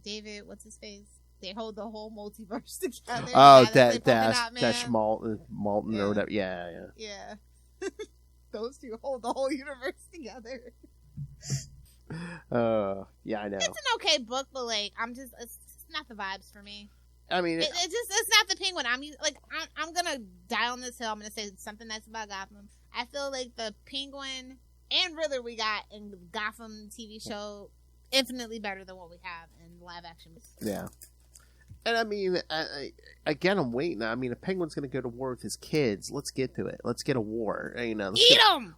David, what's his face? They hold the whole multiverse together. Oh, Dash Malton or whatever. Yeah. Those two hold the whole universe together. Yeah, I know. It's an okay book, but like, it's not the vibes for me. I mean, it's not the Penguin. I'm gonna die on this hill. I'm gonna say something nice about Gotham. I feel like the Penguin and Riddler we got in the Gotham TV show infinitely better than what we have in live action movies. Yeah. And I mean, again, I'm waiting. I mean, a Penguin's going to go to war with his kids. Let's get to it. Let's get a war. Eat them! Eat them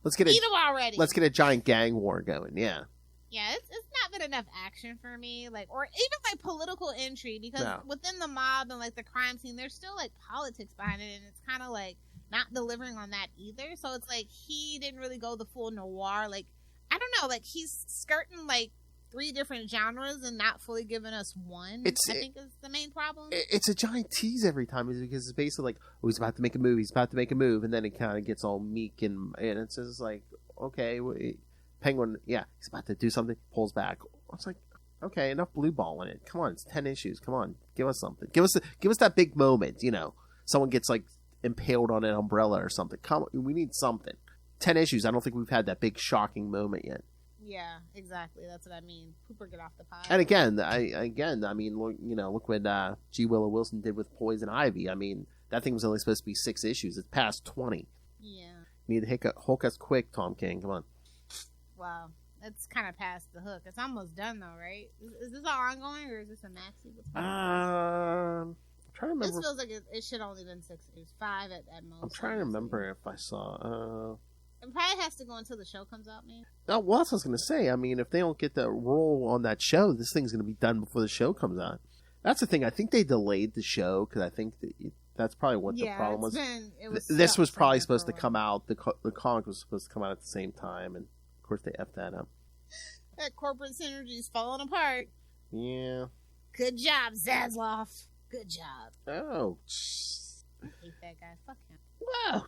already! Let's get a giant gang war going, yeah. Yeah, it's not been enough action for me, like, or even like political intrigue, because within the mob and like the crime scene, there's still like politics behind it, and it's kind of like not delivering on that either. So it's like he didn't really go the full noir. Like, I don't know, like he's skirting like 3 different genres and not fully giving us one. I think is the main problem. It's a giant tease every time, because it's basically like, oh, he's about to make a move, and then it kind of gets all meek and it's just like, okay, Penguin, yeah, he's about to do something, pulls back. It's like, okay, enough blue ball in it. Come on, it's 10 issues. Come on, give us something. Give us that big moment. You know, someone gets like impaled on an umbrella or something. Come on, we need something. 10 issues. I don't think we've had that big shocking moment yet. Yeah, exactly. That's what I mean. Pooper, get off the pile. And again, I mean, look what G. Willow Wilson did with Poison Ivy. I mean, that thing was only supposed to be 6 issues. It's past 20. Yeah. You need to hook us quick, Tom King. Come on. Wow, that's kind of past the hook. It's almost done though, right? Is this all ongoing, or is this a maxi? I'm trying to remember. This feels like it should only been 6 issues, 5 at most. I'm trying to remember if I saw. It probably has to go until the show comes out, man. Oh, well, that's what I was going to say. I mean, if they don't get the role on that show, this thing's going to be done before the show comes out. That's the thing. I think they delayed the show because I think that's probably what the problem was. This was probably supposed to come out. The comic was supposed to come out at the same time, and of course they effed that up. That corporate synergy's falling apart. Yeah. Good job, Zaslav. Good job. Oh. I hate that guy. Fuck him. Wow.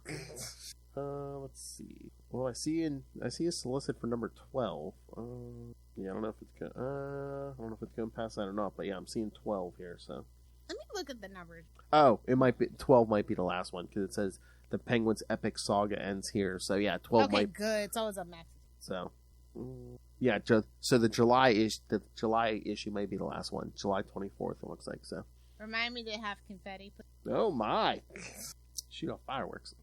Let's see. Well, I see a solicit for number 12. Yeah, I don't know if it's going past that or not, but yeah, I'm seeing 12 here. So let me look at the numbers. Oh, it might be 12. Might be the last one because it says the Penguin's epic saga ends here. So yeah, 12. Okay, good. It's always a max. So yeah, so the July issue might be the last one. July 24th. It looks like so. Remind me to have confetti. Oh my! Shoot off fireworks.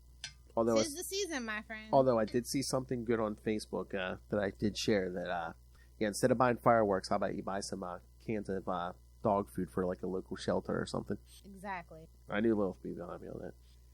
Tis the season, my friend. Although I did see something good on Facebook that I did share that instead of buying fireworks, how about you buy some cans of dog food for like a local shelter or something? Exactly. I knew Lilith would be behind me on that.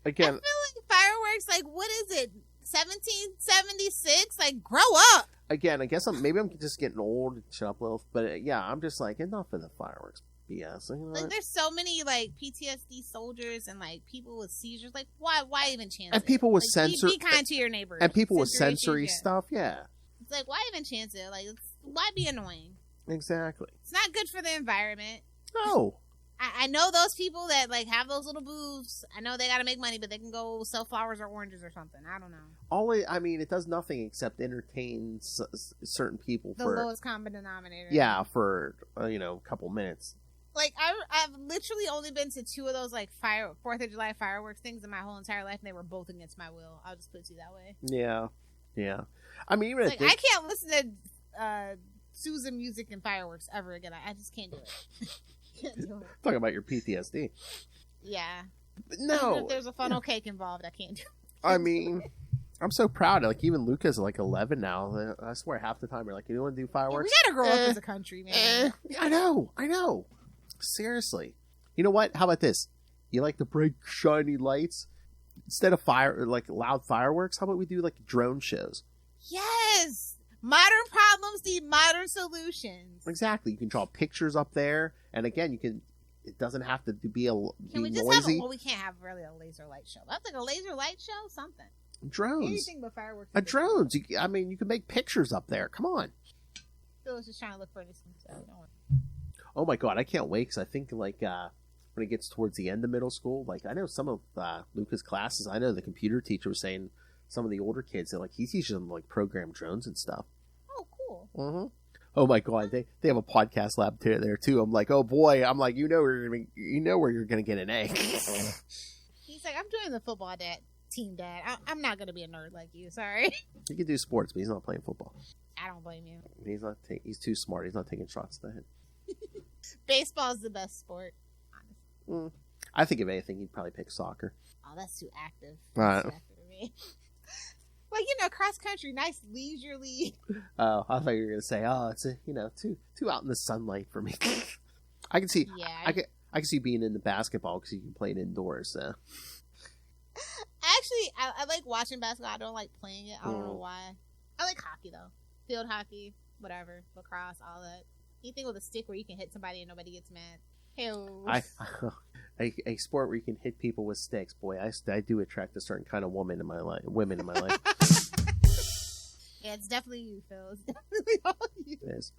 Again, I feel like fireworks. Like, what is it? 1776? Like, grow up. Again, I guess I'm just getting old. Shut up, Lilith. But yeah, I'm just like enough of the fireworks. BS. You know, like, there's so many like PTSD soldiers and like people with seizures. Like, why even chance and it? People with like, sensory, be kind to your neighbors. And people with sensory stuff. Yeah. It's like, why even chance it? Like, why be annoying? Exactly. It's not good for the environment. No. I know those people that like have those little booths. I know they got to make money, but they can go sell flowers or oranges or something. I don't know. It does nothing except entertain certain people the lowest common denominator. Yeah, for a couple minutes. Like I've literally only been to 2 of those like 4th of July fireworks things in my whole entire life, and they were both against my will. I'll just put it to you that way. Yeah. I mean, even like, I can't listen to Susan music and fireworks ever again. I just can't do it. Talking about your PTSD. Yeah. But no. Even if there's a funnel cake involved, I can't do it. I mean, I'm so proud. Like, even Luca's like 11 now. I swear half the time we're like, you want to do fireworks? Yeah, we gotta grow up as a country, man. I know. Seriously. You know what? How about this? You like the bright, shiny lights? Instead of loud fireworks, how about we do like drone shows? Yes! Modern problems need modern solutions. Exactly. You can draw pictures up there, and again, it doesn't have to be Can we just noisy. we can't have really a laser light show. That's like a laser light show, something. Drones. Anything but fireworks. Drones. You can make pictures up there. Come on. Phil was just trying to look for this. Oh my god, I can't wait because I think like when it gets towards the end of middle school, like I know some of Luca's classes. I know the computer teacher was saying some of the older kids that like he teaches them like program drones and stuff. Oh, cool. Mm-hmm. Oh my god, they have a podcast lab there too. I'm like, oh boy, I'm like, where you're gonna get an A. He's like, I'm doing the football team, Dad. I'm not gonna be a nerd like you. Sorry. He can do sports, but he's not playing football. I don't blame you. He's too smart. He's not taking shots to the head. Baseball's the best sport. Honestly. I think if anything, he'd probably pick soccer. Oh, that's too active. Right. Too active for me. Like, cross country, nice leisurely. Oh, I thought you were gonna say, oh, it's too out in the sunlight for me. I can see. Yeah. I can see being in the basketball because you can play it indoors. So. Actually, I like watching basketball. I don't like playing it. I don't know why. I like hockey though. Field hockey, whatever, lacrosse, all that. Anything with a stick where you can hit somebody and nobody gets mad. A sport where you can hit people with sticks. Boy, I do attract a certain kind of women in my life. Yeah, it's definitely you, Phil. It's definitely all you. It is.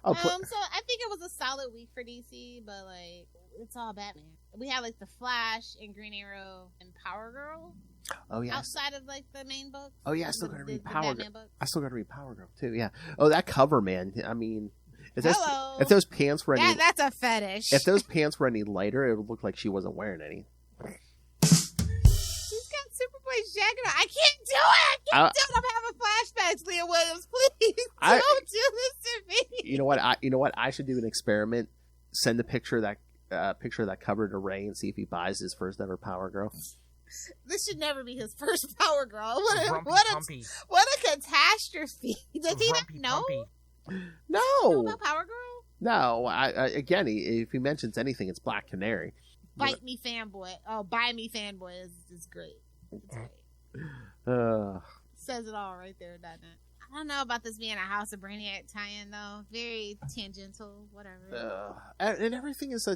So I think it was a solid week for DC, but like it's all Batman. We had like the Flash and Green Arrow and Power Girl. Oh yeah. Outside of like the main book. Oh yeah, I still got to read Power Girl. I still got to read Power Girl too. Yeah. Oh, that cover, man. I mean. If those pants were that's a fetish. If those pants were any lighter, it would look like she wasn't wearing any. She's got Superboy's jacket on. I can't do it. I can't do it. I'm having flashbacks, Leah Williams. Please don't do this to me. You know what? I should do an experiment. Send a picture of that cover to Ray and see if he buys his first ever Power Girl. This should never be his first Power Girl. What a catastrophe! Does he not know? No. You know about Power Girl? No. Again, if he mentions anything, it's Black Canary. Bite me fanboy. Oh, buy me fanboy is great. It's great. Says it all right there, doesn't it? I don't know about this being a House of Brainiac tie-in though. Very tangential, whatever. And everything is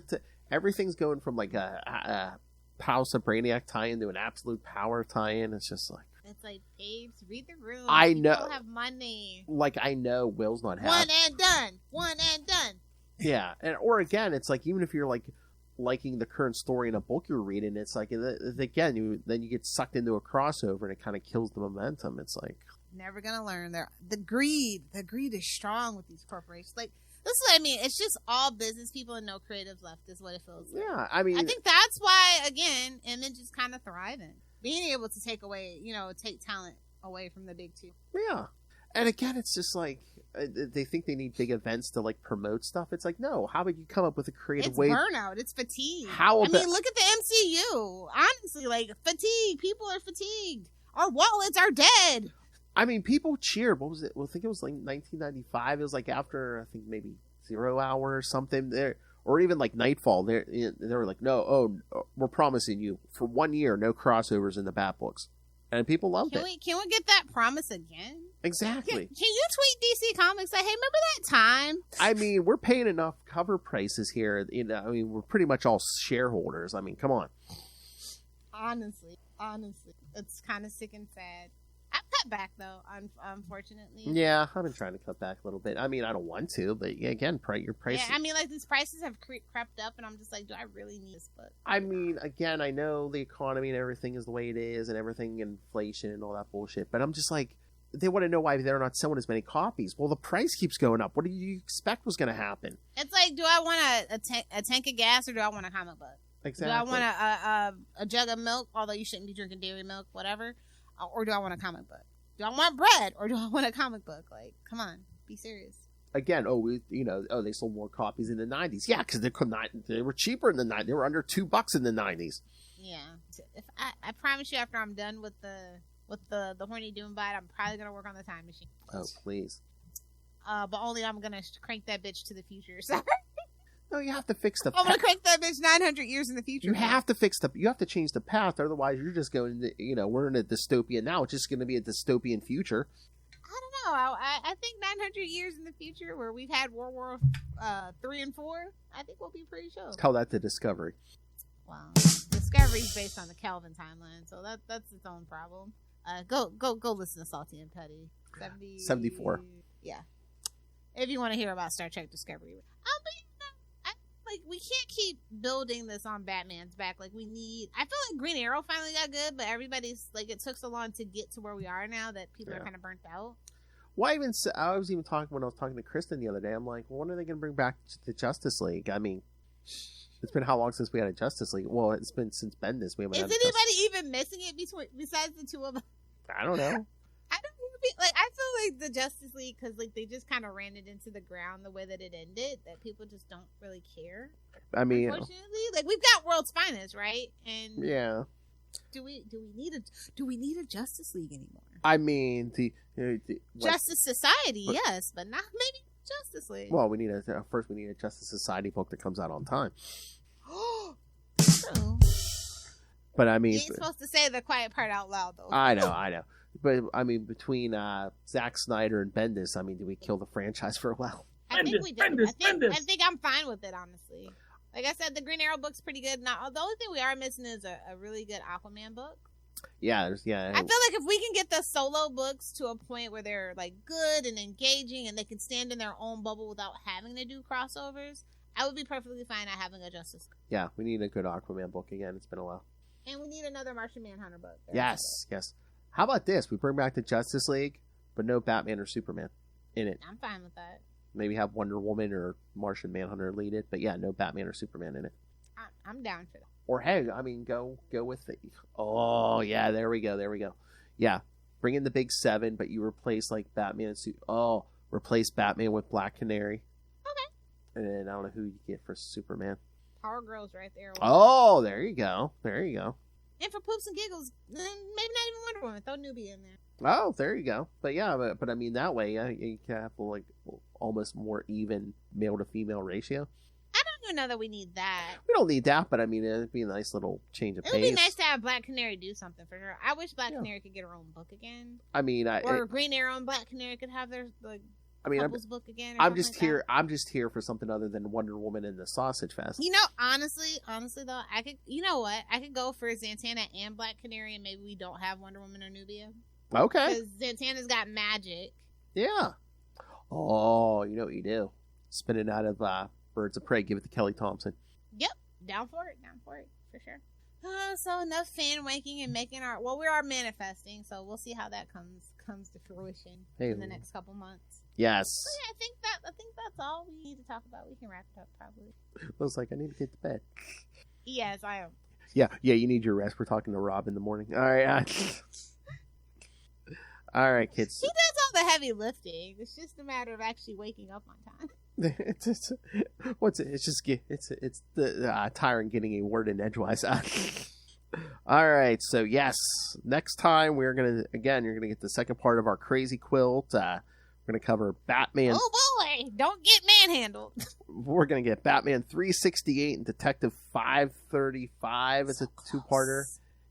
everything's going from like a House of Brainiac tie-in to an Absolute Power tie-in. It's just like. It's like, babes, read the room. I know. People have money. Like, I know Will's not happy. One and done. Yeah. Or again, it's like, even if you're like liking the current story in a book you're reading, it's like, again, then you get sucked into a crossover and it kind of kills the momentum. It's like. Never gonna learn. The greed is strong with these corporations. Like, this is what I mean. It's just all business people and no creatives left is what it feels like. Yeah, I mean. I think that's why, again, Image is kind of thriving. Being able to take talent away from the big two. Yeah. And again, it's just like, they think they need big events to like promote stuff. It's like, no, how about you come up with a creative way? It's burnout. It's fatigue. I mean, look at the MCU. Honestly, like, fatigue. People are fatigued. Our wallets are dead. I mean, people cheered. What was it? Well, I think it was like 1995. It was like after, I think maybe 0 Hour or something there. Or even like Nightfall, they were like, no, we're promising you for 1 year, no crossovers in the Bat books, and people loved it. Can we get that promise again? Exactly. Can you tweet DC Comics like, hey, remember that time? I mean, we're paying enough cover prices here. I mean, we're pretty much all shareholders. I mean, come on. Honestly, it's kind of sick and sad. cut back though, unfortunately. Yeah, I've been trying to cut back a little bit. I mean, I don't want to, but again, your prices. Yeah, I mean, like these prices have crept up, and I'm just like, do I really need this book? I mean, again, I know the economy and everything is the way it is, and everything, inflation and all that bullshit. But I'm just like, they want to know why they're not selling as many copies. Well, the price keeps going up. What do you expect was going to happen? It's like, do I want a tank of gas or do I want a comic book? Exactly. Do I want a jug of milk, although you shouldn't be drinking dairy milk, whatever? Or do I want a comic book? Do I want bread or do I want a comic book? Like, come on, be serious. Again, they sold more copies in the 90s. Yeah, because they were cheaper in the 90s. They were under $2 in the 90s. Yeah. If I promise you, after I'm done with the horny Doombot, I'm probably going to work on the time machine. Oh, please. But only I'm going to crank that bitch to the future. Sorry. No, you have to fix the. I'm gonna crank that bitch 900 years in the future. You have to You have to change the path, otherwise you're just going to. We're in a dystopia now. It's just going to be a dystopian future. I don't know. I think 900 years in the future, where we've had World War 3 and 4, I think we'll be pretty sure. Let's call that the Discovery. Wow, Discovery's based on the Kelvin timeline, so that's its own problem. Go listen to Salty and Petty. 74. Yeah, if you want to hear about Star Trek Discovery. Like, we can't keep building this on Batman's back. Like, I feel like Green Arrow finally got good, but everybody's, like, it took so long to get to where we are now that people are kind of burnt out. Well, I was even talking when I was talking to Kristen the other day. I'm like, well, when are they going to bring back the Justice League? I mean, it's been how long since we had a Justice League? Well, it's been since Bendis. We haven't. Is anybody even missing it besides the two of us? I don't know. I feel like the Justice League, because like they just kind of ran it into the ground the way that it ended, that people just don't really care. I mean, unfortunately, like we've got World's Finest, right? And yeah, do we need a Justice League anymore? I mean, the Justice Society, yes, but not maybe Justice League. Well, we need a Justice Society book that comes out on time. True. But I mean, you ain't supposed to say the quiet part out loud, though. I know. But, I mean, between Zack Snyder and Bendis, I mean, did we kill the franchise for a while? I think we did. I think I'm fine with it, honestly. Like I said, the Green Arrow book's pretty good. Now, the only thing we are missing is a really good Aquaman book. Yeah. I feel like if we can get the solo books to a point where they're, like, good and engaging and they can stand in their own bubble without having to do crossovers, I would be perfectly fine at having a Justice League. Yeah, we need a good Aquaman book again. It's been a while. And we need another Martian Manhunter book. Yes. How about this? We bring back the Justice League, but no Batman or Superman in it. I'm fine with that. Maybe have Wonder Woman or Martian Manhunter lead it, but yeah, no Batman or Superman in it. I'm down for that. Or hey, I mean, go with the. Oh yeah, there we go. Yeah, bring in the big 7, but you replace like Batman and replace Batman with Black Canary. Okay. And then I don't know who you get for Superman. Power Girl's right there. Oh, there you go. And for poops and giggles, maybe not even Wonder Woman. Throw Nubia in there. Oh, there you go. But yeah, but I mean that way you can have like almost more even male to female ratio. I don't even know that we need that. We don't need that, but I mean it'd be a nice little change of pace. It would be nice to have Black Canary do something for her. I wish Black Canary could get her own book again. I mean, or Green Arrow and Black Canary could have their couples book again. I'm just here. I'm just here for something other than Wonder Woman and the Sausage Fest. Honestly though, I could. You know what? I could go for Zatanna and Black Canary, and maybe we don't have Wonder Woman or Nubia. Okay. Because Zatanna's got magic. Yeah. Oh, you know what you do? Spin it out of Birds of Prey. Give it to Kelly Thompson. Yep. Down for it, for sure. So enough fan wanking and making art. Well, we are manifesting, so we'll see how that comes to fruition in the next couple months. Yes. So yeah, I think that's all we need to talk about. We can wrap it up probably. Looks like I need to get to bed. Yes, I am. Yeah, you need your rest. We're talking to Rob in the morning. All right. All right, kids. He does all the heavy lifting. It's just a matter of actually waking up on time. It's the tyrant getting a word in edgewise. All right, so yes, next time you're gonna get the second part of our Crazy Quilt. We're gonna cover Batman. Oh boy, don't get manhandled. We're gonna get Batman 368 and Detective 535. It's a two-parter.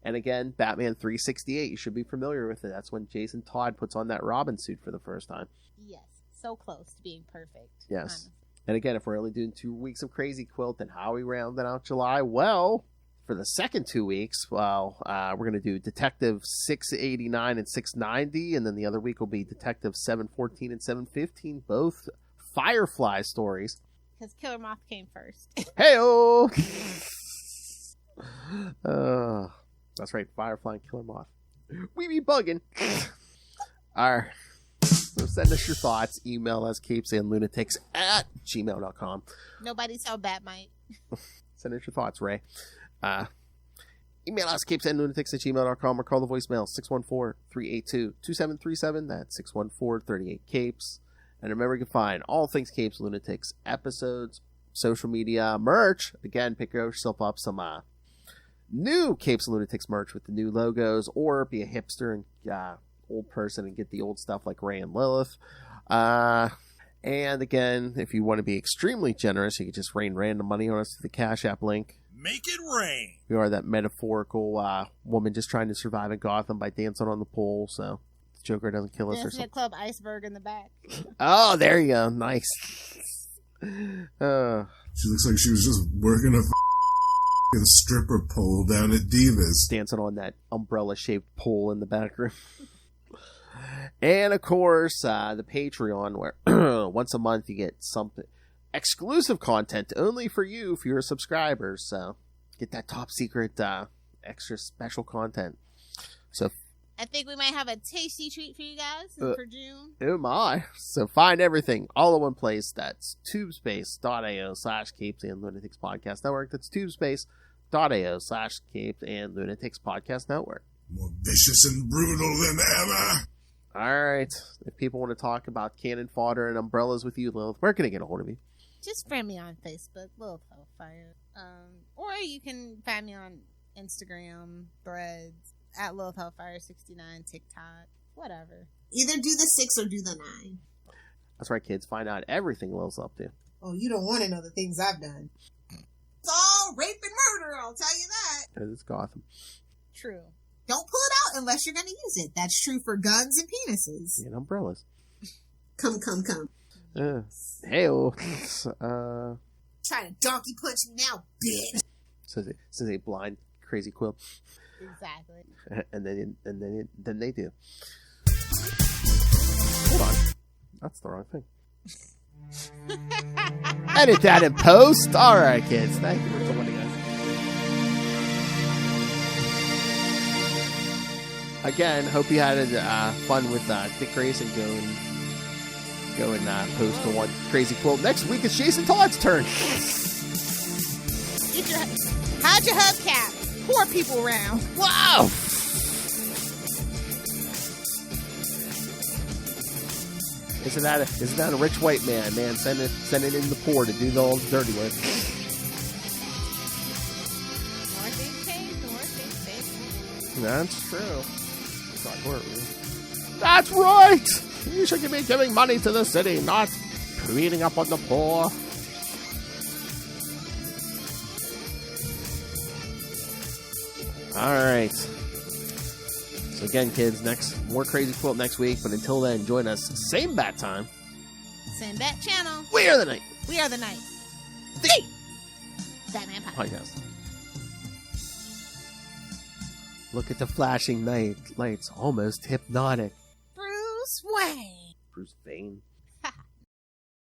And again, Batman 368, you should be familiar with it. That's when Jason Todd puts on that Robin suit for the first time. Yes, so close to being perfect. Yes. Honestly. And again, if we're only doing 2 weeks of Crazy Quilt, then how are we rounding out July? Well, For the second 2 weeks, well, we're going to do Detective 689 and 690, and then the other week will be Detective 714 and 715, both Firefly stories. Because Killer Moth came first. Hey-oh! That's right, Firefly and Killer Moth. We be bugging. Alright. So send us your thoughts. Email us CapesandLunatics@gmail.com. Nobody tell Batmite. Send us your thoughts, Ray. Email us CapesandLunatics@gmail.com or call the voicemail 614-382-2737. That's 614-38-CAPES. And remember, you can find all things Capes Lunatics episodes, social media, merch. Again, pick yourself up some new Capes Lunatics merch with the new logos, or be a hipster and old person and get the old stuff like Ray and Lilith. And again, if you want to be extremely generous, you can just rain random money on us through the Cash App link. Make it rain. We are that metaphorical woman just trying to survive in Gotham by dancing on the pole, so the Joker doesn't kill us or something. Club Iceberg in the back. Oh, there you go. Nice. She looks like she was just working a stripper pole down at Divas. Dancing on that umbrella-shaped pole in the back room. And, of course, the Patreon, where once a month you get something. Exclusive content only for you if you're a subscriber. So get that top secret extra special content. So I think we might have a tasty treat for you guys for June. Oh my. So find everything all in one place. That's tubespace.ao/Capes and Lunatics Podcast Network. That's tubespace.ao/Capes and Lunatics Podcast Network. More vicious and brutal than ever. All right. If people want to talk about cannon fodder and umbrellas with you, Lilith, where can I get a hold of you? Just friend me on Facebook, Lilith Hellfire. Or you can find me on Instagram, Threads, at Lilith Hellfire 69, TikTok, whatever. Either do the 6 or do the 9. That's right, kids. Find out everything Lil's up to. Oh, you don't want to know the things I've done. It's all rape and murder, I'll tell you that. It's Gotham. True. Don't pull it out unless you're going to use it. That's true for guns and penises. And umbrellas. Come. Hey-oh. Trying to donkey punch me now, bitch. Says a blind Crazy Quilt. Exactly. And then they do. Hold on. That's the wrong thing. Edit that in post. All right, kids. Thank you for joining us. Again, hope you had fun with Dick Grayson go and post the one Crazy Quilt. Next week it's Jason Todd's turn. How'd your hubcap? Poor people around. Wow. Isn't that a rich white man? Send it in the poor to do all the dirty work. That's true. That's right. You should be giving money to the city, not beating up on the poor. All right. So again, kids, more Crazy Quilt next week. But until then, join us same bat time, same bat channel. We are the night. We are the night. The Batman Podcast. Look at the flashing lights, almost hypnotic. Bruce Wayne. Bruce Wayne.